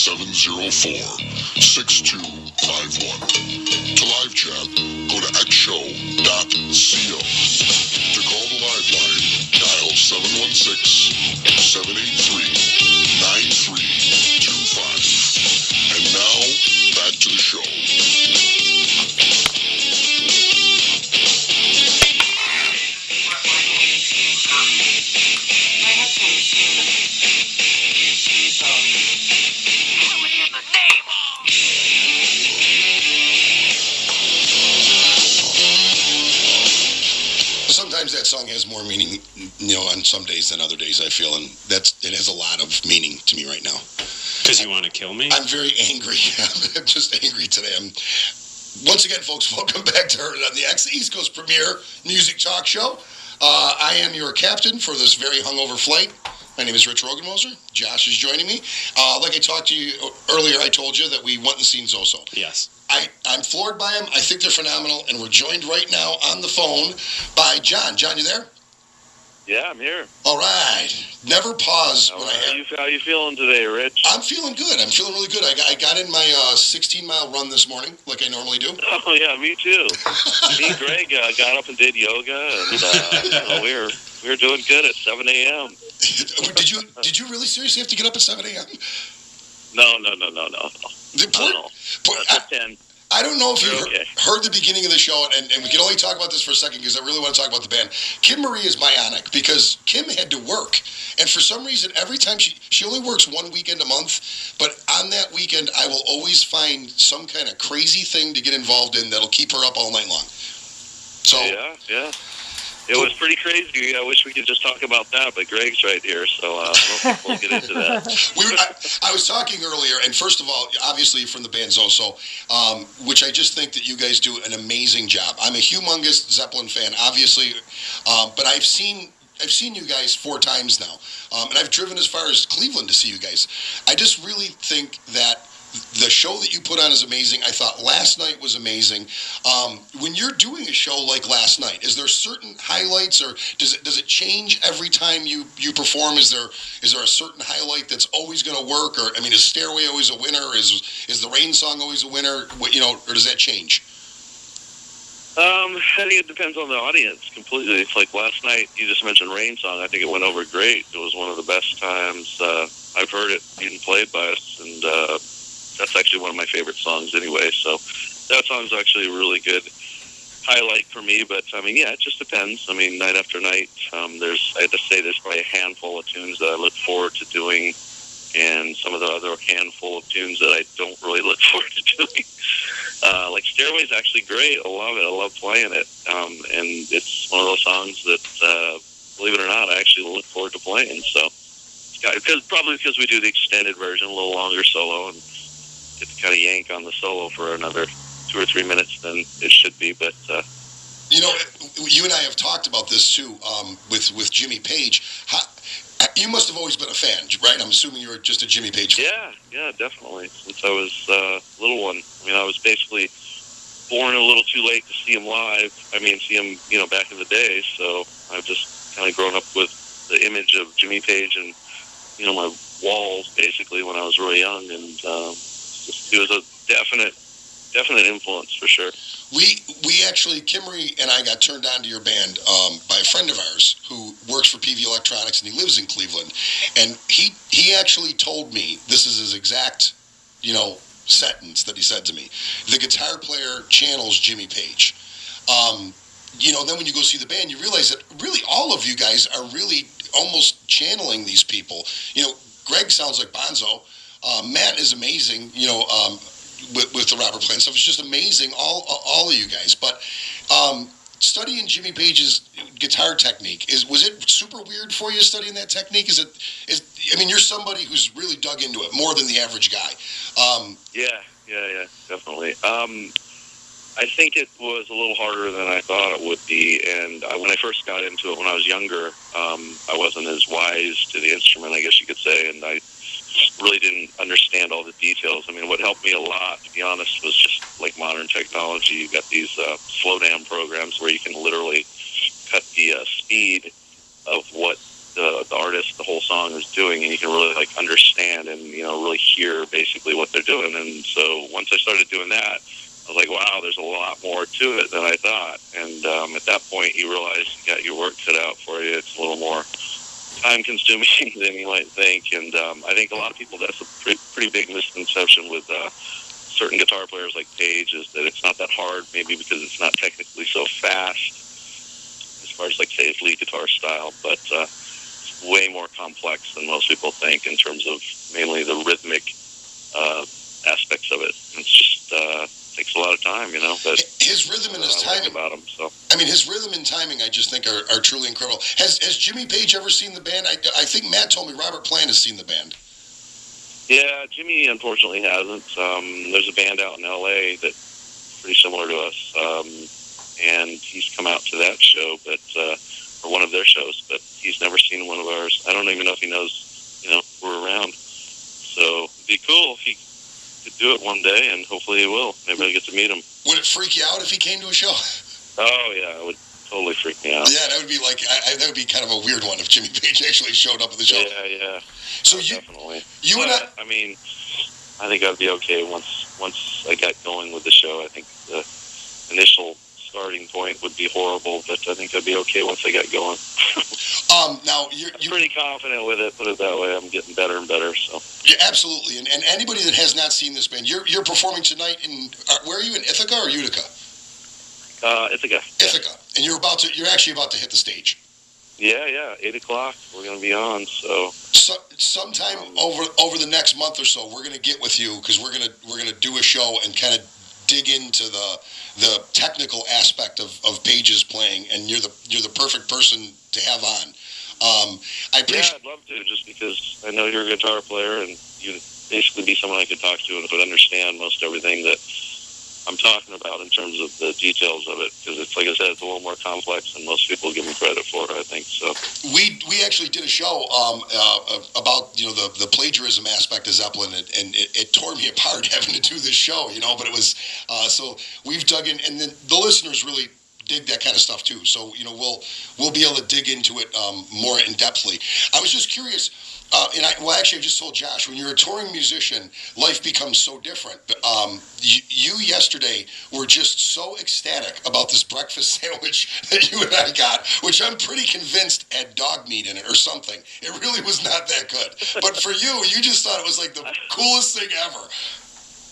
704-6251. To live chat, go to xshow.co. To call the live line, dial 716-783-9325. And now, back to the show. Sometimes that song has more meaning, on some days than other days, I feel, and it has a lot of meaning to me right now. Because you want to kill me? I'm very angry. I'm just angry today. Once again, folks, welcome back to Heard It on the X, the East Coast premier music talk show. I am your captain for this very hungover flight. My name is Rich Rogenmoser. Josh is joining me. Like I talked to you earlier, I told you that we went and seen ZOSO. Yes. I'm floored by them. I think they're phenomenal, and we're joined right now on the phone by John. John, you there? Yeah, I'm here. All right. Never pause. How you feeling today, Rich? I'm feeling good. I'm feeling really good. I got in my 16-mile run this morning, like I normally do. Oh, yeah, me too. Me and Greg got up and did yoga, and we were doing good at 7 a.m. Did you really seriously have to get up at 7 a.m.? No. That's 10. I don't know if you heard the beginning of the show, and we can only talk about this for a second because I really want to talk about the band. Kim Marie is bionic because Kim had to work. And for some reason, every time she only works one weekend a month, but on that weekend, I will always find some kind of crazy thing to get involved in that'll keep her up all night long. So Yeah. It was pretty crazy. I wish we could just talk about that, but Greg's right here, so I don't think we'll get into that. I was talking earlier, and first of all, obviously from the band ZOSO, which I just think that you guys do an amazing job. I'm a humongous Zeppelin fan, obviously, but I've seen you guys 4 times now, and I've driven as far as Cleveland to see you guys. I just really think that the show that you put on is amazing. I thought last night was amazing. When you're doing a show like last night, is there certain highlights, or does it change every time you perform? Is there a certain highlight that's always going to work, or is Stairway always a winner? Is the Rain song always a winner? Or does that change? I think it depends on the audience completely. It's like last night, you just mentioned Rain song. I think it went over great. It was one of the best times I've heard it being played by us, and that's actually one of my favorite songs anyway, so that song's actually a really good highlight for me, but, it just depends. Night after night, I have to say there's probably a handful of tunes that I look forward to doing, and some of the other handful of tunes that I don't really look forward to doing. Like Stairway's actually great. I love it. I love playing it, and it's one of those songs that, believe it or not, I actually look forward to playing, so because we do the extended version, a little longer solo, and get to kind of yank on the solo for another 2 or 3 minutes than it should be, but you and I have talked about this too, with Jimmy Page. You must have always been a fan, right? I'm assuming you were just a Jimmy Page fan. Yeah, definitely. Since I was a little one. I was basically born a little too late to see him live. See him, back in the day. So I've just kind of grown up with the image of Jimmy Page and, my walls basically when I was really young, and he was a definite influence for sure. We actually, Kimmery and I got turned on to your band by a friend of ours who works for PV Electronics, and he lives in Cleveland. And he actually told me, this is his exact, sentence that he said to me: the guitar player channels Jimmy Page. Then when you go see the band, you realize that really all of you guys are really almost channeling these people. Greg sounds like Bonzo. Matt is amazing, with the Robert Plant stuff. It's just amazing, all of you guys. But studying Jimmy Page's guitar technique, was it super weird for you studying that technique? You're somebody who's really dug into it more than the average guy. Yeah, definitely. I think it was a little harder than I thought it would be, and when I first got into it when I was younger, I wasn't as wise to the instrument, I guess you could say, and I really didn't understand all the details. What helped me a lot, to be honest, was just like modern technology. You've got these slow down programs where you can literally cut the speed of what the what the artist, the whole song is doing, and you can really like understand and really hear basically what they're doing. And so once I started doing that, I was like, wow, there's a lot more to it than I thought. And at that point, you realize you got your work cut out for you. It's a little more time-consuming than you might think. And I think a lot of people, that's a pretty big misconception with certain guitar players like Page, is that it's not that hard, maybe because it's not technically so fast as far as, like, say, his lead guitar style. But it's way more complex than most people think in terms of mainly the rhythmic aspects of it. It's just takes a lot of time, but his rhythm and his timing about him. So I mean, his rhythm and timing, I just think are truly incredible. Has Jimmy Page ever seen the band? I think Matt told me Robert Plant has seen the band. Yeah, Jimmy unfortunately hasn't. There's a band out in L.A. that's pretty similar to us, and he's come out to that show, but or one of their shows, but he's never seen one of ours. I don't even know if he knows, we're around. So it'd be cool if he could do it one day, and hopefully he will. Maybe I'll get to meet him. Would it freak you out if he came to a show? Oh, yeah, it would totally freak me out. Yeah, that would be that would be kind of a weird one if Jimmy Page actually showed up at the show. Yeah. So definitely. I mean, I think I'd be okay once I got going with the show. I think the initial starting point would be horrible, but I think I'd be okay once I got going. Now I'm pretty confident with it. Put it that way. I'm getting better and better. So yeah, absolutely. And anybody that has not seen this band, you're performing tonight in where are you, in Ithaca or Utica? Ithaca. Ithaca, and you're actually about to hit the stage. Yeah. 8:00. We're going to be on. So sometime over the next month or so, we're going to get with you because we're gonna do a show and kind of dig into the technical aspect of Page's playing, and you're the perfect person to have on. I appreciate. Yeah, I'd love to, just because I know you're a guitar player, and you'd basically be someone I could talk to and would understand most everything that I'm talking about in terms of the details of it, because it's, like I said, it's a little more complex than most people give me credit for, I think. So we actually did a show about the plagiarism aspect of Zeppelin, and it tore me apart having to do this show, but it was so we've dug in, and then the listeners really dig that kind of stuff too. So we'll be able to dig into it more in depthly. I was just curious. I just told Josh, when you're a touring musician, life becomes so different. You yesterday were just so ecstatic about this breakfast sandwich that you and I got, which I'm pretty convinced had dog meat in it or something. It really was not that good. But for you just thought it was like the coolest thing ever.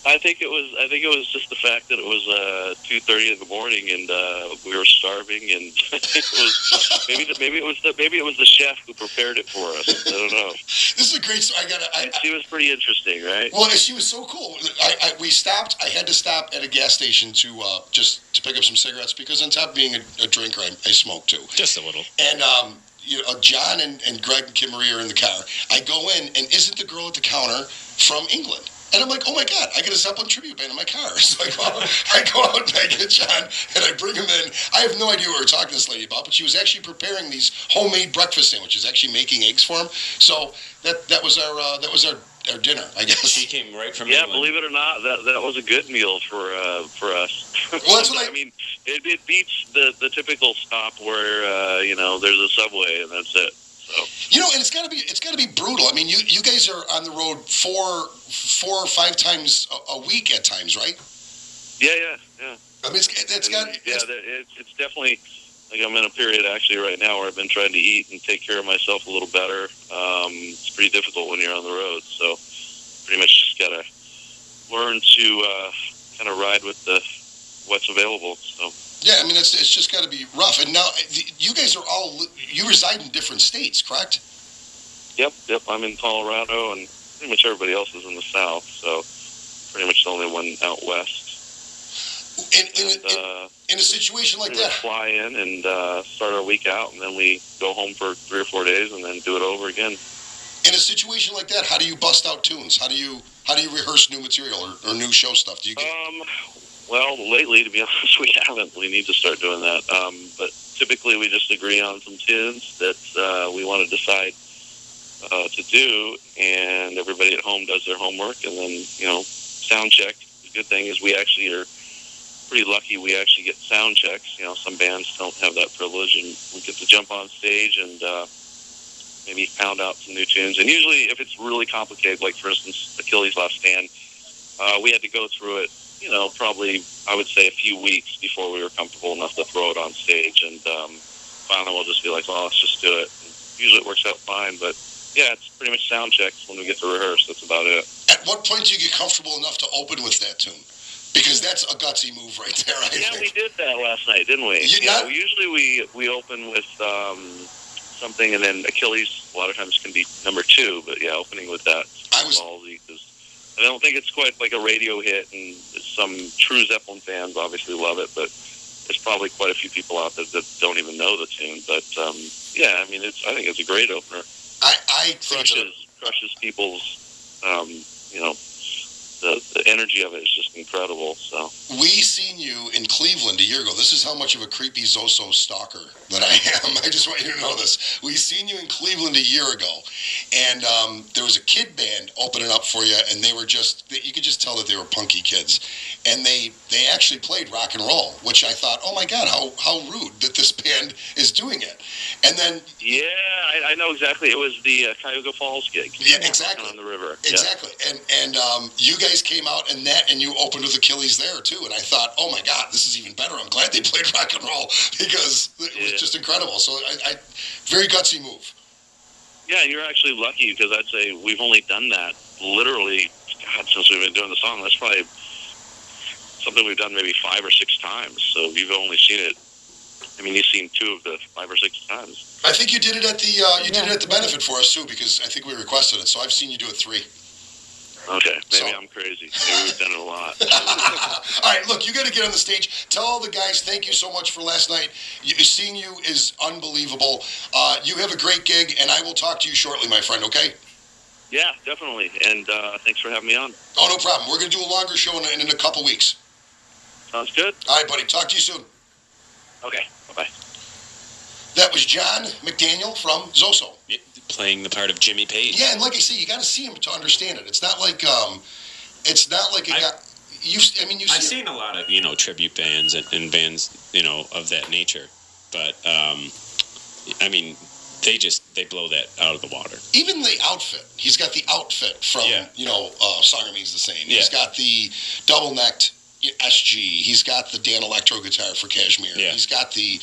I think it was just the fact that it was 2:30 in the morning, and we were starving, and it was maybe it was the chef who prepared it for us. I don't know. This is a great story. She was pretty interesting, right? Well, she was so cool. We stopped. I had to stop at a gas station to just to pick up some cigarettes, because on top of being a drinker, I smoke too. Just a little. And John and Greg and Kim Marie are in the car. I go in, and isn't the girl at the counter from England? And I'm like, oh my God, I get a Zeppelin tribute band in my car. So I go out and I get John and I bring him in. I have no idea what we're talking to this lady about, but she was actually preparing these homemade breakfast sandwiches, actually making eggs for him. So that was our dinner, I guess. She came right from England. England. Believe it or not, that was a good meal for us. Well, that's what I mean, it beats the typical stop where there's a Subway and that's it. So. And it's got to be brutal. I mean, you guys are on the road 4 or 5 times a week at times, right? Yeah. I mean, it's definitely, like, I'm in a period actually right now where I've been trying to eat and take care of myself a little better. It's pretty difficult when you're on the road, so pretty much just gotta learn to kind of ride with what's available. So. Yeah, I mean, it's just got to be rough. And now, you guys you reside in different states, correct? Yep. I'm in Colorado, and pretty much everybody else is in the South, so pretty much the only one out west. In a situation like that, fly in and start our week out, and then we go home for 3 or 4 days, and then do it over again. In a situation like that, how do you bust out tunes? How do you rehearse new material or new show stuff? Do you get... Well, lately, to be honest, we haven't. We need to start doing that. But typically, we just agree on some tunes that we want to decide to do, and everybody at home does their homework, and then, sound check. The good thing is we actually are pretty lucky. We actually get sound checks. Some bands don't have that privilege, and we get to jump on stage and maybe pound out some new tunes. And usually, if it's really complicated, like for instance, Achilles' Last Stand, we had to go through it. Probably I would say a few weeks before we were comfortable enough to throw it on stage. And finally, we'll just be like, well, let's just do it. And usually, it works out fine, but. Yeah, it's pretty much sound checks when we get to rehearse. That's about it. At what point do you get comfortable enough to open with that tune? Because that's a gutsy move right there, I think. We did that last night, didn't we? Usually we open with something, and then Achilles a lot of times can be number 2. But yeah, opening with that. Ballsy, I don't think it's quite like a radio hit, and some true Zeppelin fans obviously love it, but there's probably quite a few people out there that don't even know the tune. But yeah, I think it's a great opener. I think crushes people's, the energy of it is just incredible. So we seen you in Cleveland a year ago. This is how much of a creepy ZOSO stalker that I am. I just want you to know this. We seen you in Cleveland a year ago, and there was a kid band opening up for you, and they were you could just tell that they were punky kids, and they actually played rock and roll, which I thought, oh my God, how rude that this band is doing it. And then I know exactly. It was the Cuyahoga Falls gig. Yeah, exactly. On the river. Exactly. Yeah. And you guys came out and you opened with Achilles there too, and I thought, oh my God, this is even better. I'm glad they played rock and roll because it was just incredible. So I very gutsy move. Yeah, you're actually lucky because I'd say we've only done that literally, since we've been doing the song. That's probably something we've done maybe 5 or 6 times. So you've only seen it. You've seen 2 of the 5 or 6 times. I think you did it at the did it at the benefit for us too, because I think we requested it. So I've seen you do it 3. Okay, maybe I'm crazy. Maybe we've done it a lot. All right, look, you got to get on the stage. Tell all the guys thank you so much for last night. Seeing you is unbelievable. You have a great gig, and I will talk to you shortly, my friend, okay? Yeah, definitely. And thanks for having me on. Oh, no problem. We're going to do a longer show in a couple weeks. Sounds good. All right, buddy. Talk to you soon. Okay, bye-bye. That was John McDaniel from ZOSO. Yeah, playing the part of Jimmy Page. Yeah, and like I say, you got to see him to understand it. It's not like I've seen a lot of tribute bands and bands of that nature, but they blow that out of the water. Even the outfit. He's got the outfit from Song Remains the Same. Yeah. He's got the double-necked SG. He's got the Dan Electro guitar for Kashmir. Yeah. He's got the,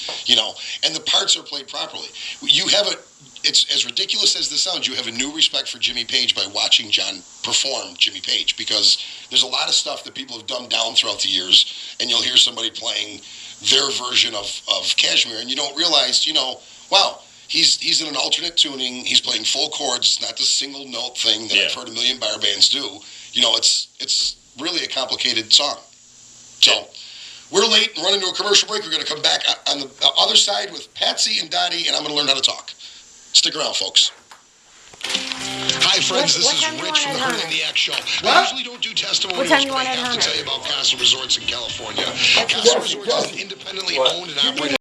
and the parts are played properly. It's as ridiculous as this sounds, you have a new respect for Jimmy Page by watching John perform Jimmy Page, because there's a lot of stuff that people have dumbed down throughout the years, and you'll hear somebody playing their version of Kashmir, and you don't realize, wow, he's in an alternate tuning, he's playing full chords, it's not the single note thing that I've heard a million bar bands do. It's really a complicated song. So, we're late and running to a commercial break. We're going to come back on the other side with Patsy and Dottie, and I'm going to learn how to talk. Stick around, folks. Hi, friends. This is Rich from the Hurt and the Act Show. I usually don't do testimonials, but I have to tell you about Castle Resorts in California. Castle Resorts is an independently owned and operated